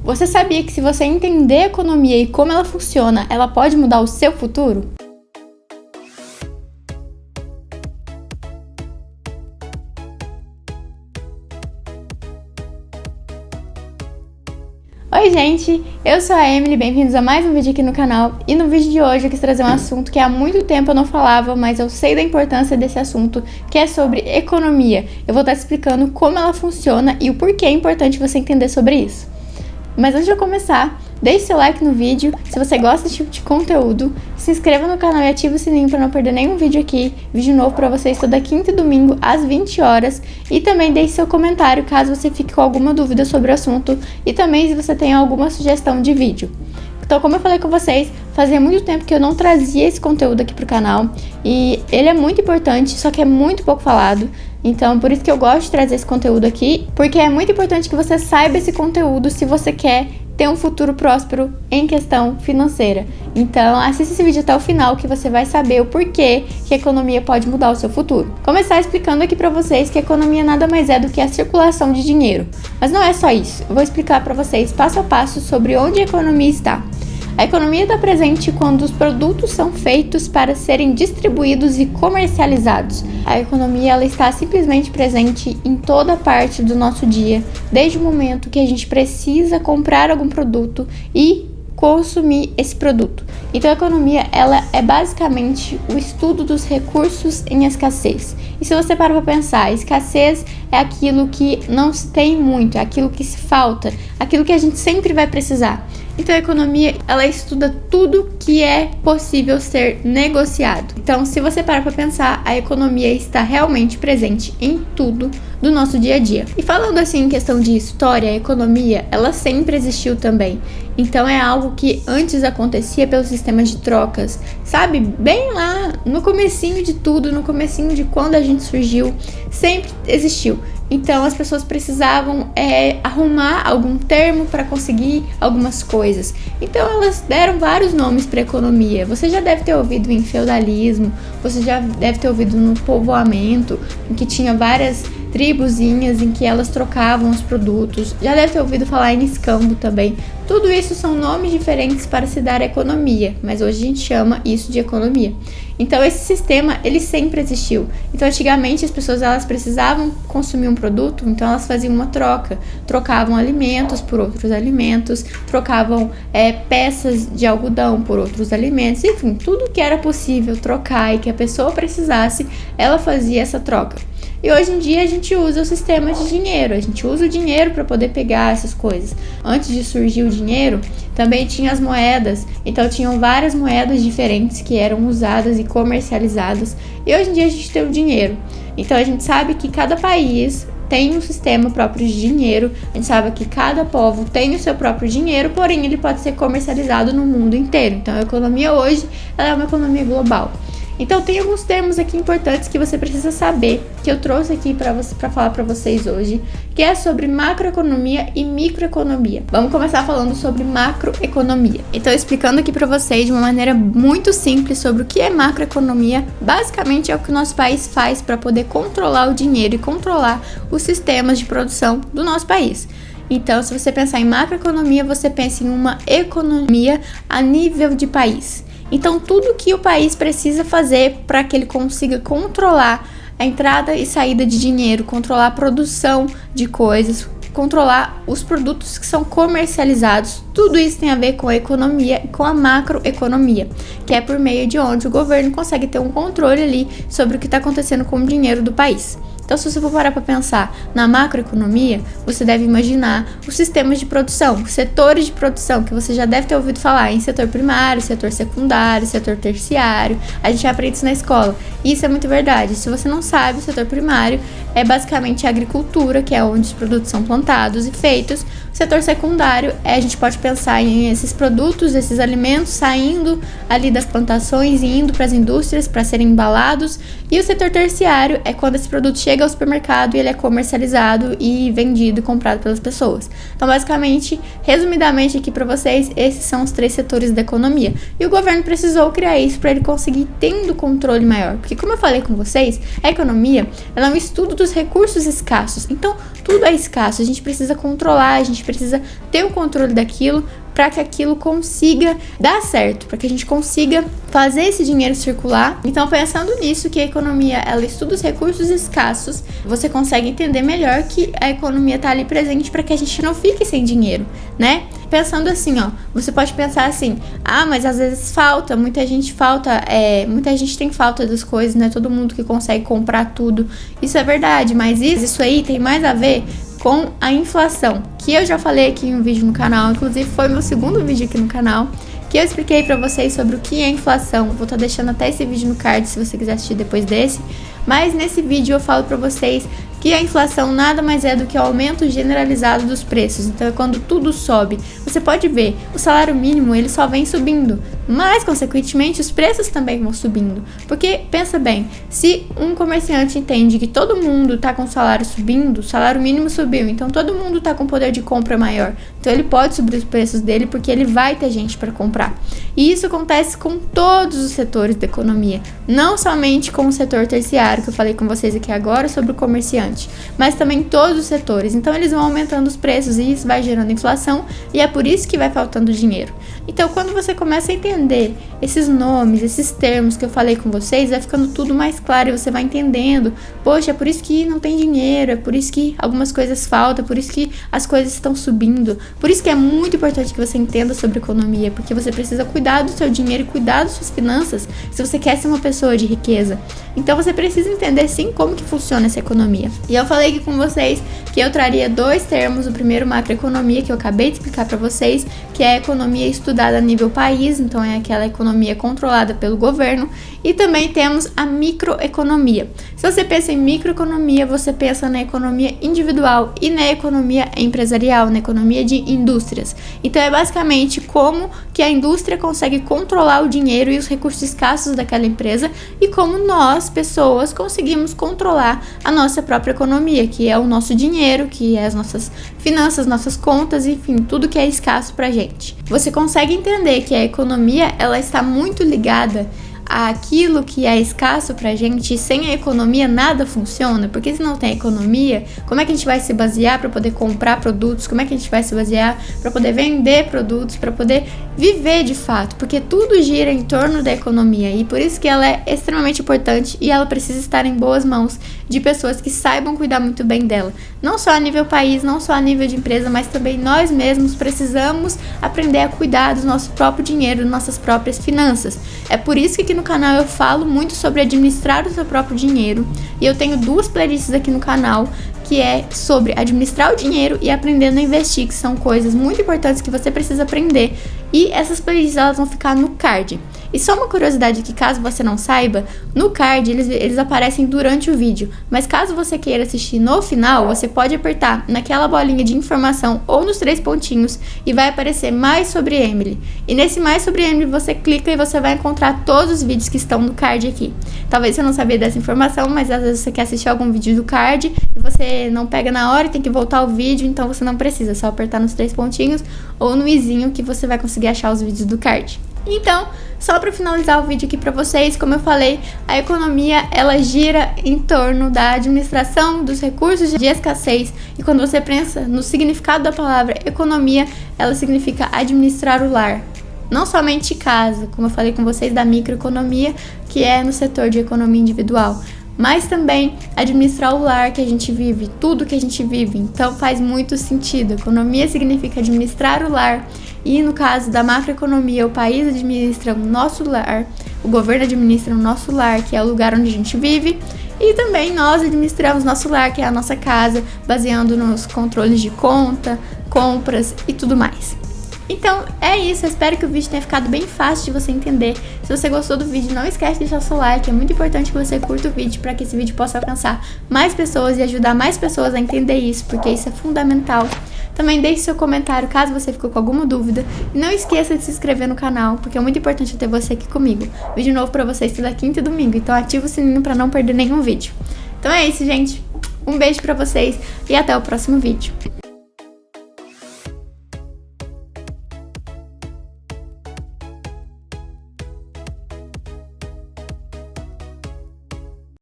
Você sabia que se você entender a economia e como ela funciona, ela pode mudar o seu futuro? Oi gente, eu sou a Emily, bem-vindos a mais um vídeo aqui no canal. E no vídeo de hoje eu quis trazer um assunto que há muito tempo eu não falava, mas eu sei da importância desse assunto, que é sobre economia. Eu vou estar explicando como ela funciona e o porquê é importante você entender sobre isso. Mas antes de eu começar, deixe seu like no vídeo, se você gosta desse tipo de conteúdo, se inscreva no canal e ative o sininho para não perder nenhum vídeo aqui, vídeo novo para vocês toda quinta e domingo às 20 horas, e também deixe seu comentário caso você fique com alguma dúvida sobre o assunto, e também se você tem alguma sugestão de vídeo. Então, como eu falei com vocês, fazia muito tempo que eu não trazia esse conteúdo aqui pro canal, e ele é muito importante, só que é muito pouco falado. Então, por isso que eu gosto de trazer esse conteúdo aqui, porque é muito importante que você saiba esse conteúdo se você quer ter um futuro próspero em questão financeira. Então, assista esse vídeo até o final que você vai saber o porquê que a economia pode mudar o seu futuro. Começar explicando aqui pra vocês que a economia nada mais é do que a circulação de dinheiro. Mas não é só isso. Eu vou explicar pra vocês passo a passo sobre onde a economia está. A economia está presente quando os produtos são feitos para serem distribuídos e comercializados. A economia ela está simplesmente presente em toda parte do nosso dia, desde o momento que a gente precisa comprar algum produto e consumir esse produto. Então a economia ela é basicamente o estudo dos recursos em escassez. E se você parar para pensar, a escassez é aquilo que não se tem muito, é aquilo que se falta, aquilo que a gente sempre vai precisar. Então a economia, ela estuda tudo que é possível ser negociado. Então, se você parar para pensar, a economia está realmente presente em tudo do nosso dia a dia. E falando assim em questão de história, a economia, ela sempre existiu também. Então é algo que antes acontecia pelo sistema de trocas, sabe? Bem lá no comecinho de tudo, no comecinho de quando a gente surgiu, sempre existiu. Então as pessoas precisavam arrumar algum termo para conseguir algumas coisas. Então elas deram vários nomes para a economia. Você já deve ter ouvido em feudalismo, você já deve ter ouvido no povoamento, em que tinha várias tribuzinhas em que elas trocavam os produtos. Já deve ter ouvido falar em escambo também. Tudo isso são nomes diferentes para se dar a economia, mas hoje a gente chama isso de economia. Então esse sistema, ele sempre existiu. Então antigamente as pessoas elas precisavam consumir um produto, então elas faziam uma troca. Trocavam alimentos por outros alimentos, trocavam peças de algodão por outros alimentos, enfim, tudo que era possível trocar e que a pessoa precisasse, ela fazia essa troca. E hoje em dia a gente usa o sistema de dinheiro, a gente usa o dinheiro para poder pegar essas coisas. Antes de surgir o dinheiro, também tinha as moedas, então tinham várias moedas diferentes que eram usadas e comercializadas. E hoje em dia a gente tem o dinheiro. Então a gente sabe que cada país tem um sistema próprio de dinheiro, a gente sabe que cada povo tem o seu próprio dinheiro, porém ele pode ser comercializado no mundo inteiro. Então a economia hoje ela é uma economia global. Então tem alguns termos aqui importantes que você precisa saber, que eu trouxe aqui para falar para vocês hoje, que é sobre macroeconomia e microeconomia. Vamos começar falando sobre macroeconomia. Então explicando aqui para vocês de uma maneira muito simples sobre o que é macroeconomia, basicamente é o que o nosso país faz para poder controlar o dinheiro e controlar os sistemas de produção do nosso país. Então, se você pensar em macroeconomia, você pensa em uma economia a nível de país. Então, tudo que o país precisa fazer para que ele consiga controlar a entrada e saída de dinheiro, controlar a produção de coisas, controlar os produtos que são comercializados, tudo isso tem a ver com a economia e com a macroeconomia, que é por meio de onde o governo consegue ter um controle ali sobre o que está acontecendo com o dinheiro do país. Então, se você for parar para pensar na macroeconomia, você deve imaginar os sistemas de produção, os setores de produção, que você já deve ter ouvido falar em setor primário, setor secundário, setor terciário. A gente aprende isso na escola. E isso é muito verdade. Se você não sabe, o setor primário é basicamente a agricultura, que é onde os produtos são plantados e feitos. O setor secundário a gente pode pensar em esses produtos, esses alimentos saindo ali das plantações e indo para as indústrias para serem embalados. E o setor terciário é quando esse produto chega ao supermercado e ele é comercializado e vendido e comprado pelas pessoas. Então, basicamente, resumidamente aqui para vocês, esses são os três setores da economia. E o governo precisou criar isso para ele conseguir tendo controle maior. Porque, como eu falei com vocês, a economia ela é um estudo dos recursos escassos. Então, tudo é escasso, a gente precisa controlar, a gente precisa ter o controle daquilo para que aquilo consiga dar certo, para que a gente consiga fazer esse dinheiro circular. Então, pensando nisso, que a economia, ela estuda os recursos escassos, você consegue entender melhor que a economia está ali presente para que a gente não fique sem dinheiro, né? Pensando assim, ó, você pode pensar assim, mas às vezes falta, muita gente tem falta das coisas, né? Todo mundo que consegue comprar tudo. Isso é verdade, mas isso aí tem mais a ver com a inflação, que eu já falei aqui em um vídeo no canal, inclusive foi meu segundo vídeo aqui no canal, que eu expliquei pra vocês sobre o que é inflação. Vou estar deixando até esse vídeo no card se você quiser assistir depois desse, mas nesse vídeo eu falo pra vocês que a inflação nada mais é do que o aumento generalizado dos preços. Então é quando tudo sobe. Você pode ver, o salário mínimo ele só vem subindo, mas consequentemente os preços também vão subindo. Porque pensa bem, se um comerciante entende que todo mundo tá com o salário subindo, o salário mínimo subiu, então todo mundo tá com poder de compra maior. Então ele pode subir os preços dele porque ele vai ter gente para comprar. E isso acontece com todos os setores da economia, não somente com o setor terciário, que eu falei com vocês aqui agora sobre o comerciante, mas também todos os setores. Então eles vão aumentando os preços e isso vai gerando inflação e é por isso que vai faltando dinheiro. Então quando você começa a entender esses nomes, esses termos que eu falei com vocês, vai ficando tudo mais claro e você vai entendendo, poxa, é por isso que não tem dinheiro, é por isso que algumas coisas faltam, é por isso que as coisas estão subindo. Por isso que é muito importante que você entenda sobre economia, porque você precisa cuidar do seu dinheiro e cuidar das suas finanças se você quer ser uma pessoa de riqueza. Então você precisa entender sim como que funciona essa economia. E eu falei aqui com vocês que eu traria dois termos. O primeiro, macroeconomia, que eu acabei de explicar para vocês, que é a economia estudada a nível país, então é aquela economia controlada pelo governo. E também temos a microeconomia. Se você pensa em microeconomia, você pensa na economia individual e na economia empresarial, na economia de indústrias. Então é basicamente como que a indústria consegue controlar o dinheiro e os recursos escassos daquela empresa e como nós, pessoas, conseguimos controlar a nossa própria economia, que é o nosso dinheiro, que é as nossas finanças, nossas contas, enfim, tudo que é escasso pra gente. Você consegue entender que a economia, ela está muito ligada àquilo que é escasso pra gente, e sem a economia nada funciona, porque se não tem economia, como é que a gente vai se basear para poder comprar produtos, como é que a gente vai se basear para poder vender produtos, para poder viver de fato, porque tudo gira em torno da economia e por isso que ela é extremamente importante e ela precisa estar em boas mãos de pessoas que saibam cuidar muito bem dela, não só a nível país, não só a nível de empresa, mas também nós mesmos precisamos aprender a cuidar do nosso próprio dinheiro, das nossas próprias finanças. É por isso que aqui no canal eu falo muito sobre administrar o seu próprio dinheiro e eu tenho duas playlists aqui no canal que é sobre administrar o dinheiro e aprendendo a investir, que são coisas muito importantes que você precisa aprender, e essas playlists elas vão ficar no card. E só uma curiosidade que caso você não saiba, no card eles aparecem durante o vídeo, mas caso você queira assistir no final, você pode apertar naquela bolinha de informação ou nos 3 pontinhos e vai aparecer mais sobre Emily. E nesse mais sobre Emily você clica e você vai encontrar todos os vídeos que estão no card aqui. Talvez você não sabia dessa informação, mas às vezes você quer assistir algum vídeo do card e você não pega na hora e tem que voltar ao vídeo, então você não precisa, é só apertar nos 3 pontinhos ou no izinho que você vai conseguir achar os vídeos do card. Então, só para finalizar o vídeo aqui para vocês, como eu falei, a economia ela gira em torno da administração dos recursos de escassez, e quando você pensa no significado da palavra economia, ela significa administrar o lar. Não somente casa, como eu falei com vocês da microeconomia, que é no setor de economia individual, mas também administrar o lar que a gente vive, tudo que a gente vive. Então faz muito sentido. Economia significa administrar o lar e no caso da macroeconomia, o país administra o nosso lar, o governo administra o nosso lar, que é o lugar onde a gente vive, e também nós administramos nosso lar, que é a nossa casa, baseando nos controles de conta, compras e tudo mais. Então é isso, eu espero que o vídeo tenha ficado bem fácil de você entender. Se você gostou do vídeo, não esquece de deixar o seu like, é muito importante que você curta o vídeo para que esse vídeo possa alcançar mais pessoas e ajudar mais pessoas a entender isso, porque isso é fundamental. Também deixe seu comentário caso você ficou com alguma dúvida e não esqueça de se inscrever no canal, porque é muito importante ter você aqui comigo. Vídeo novo pra vocês toda quinta e domingo, então ativa o sininho pra não perder nenhum vídeo. Então é isso, gente. Um beijo pra vocês e até o próximo vídeo.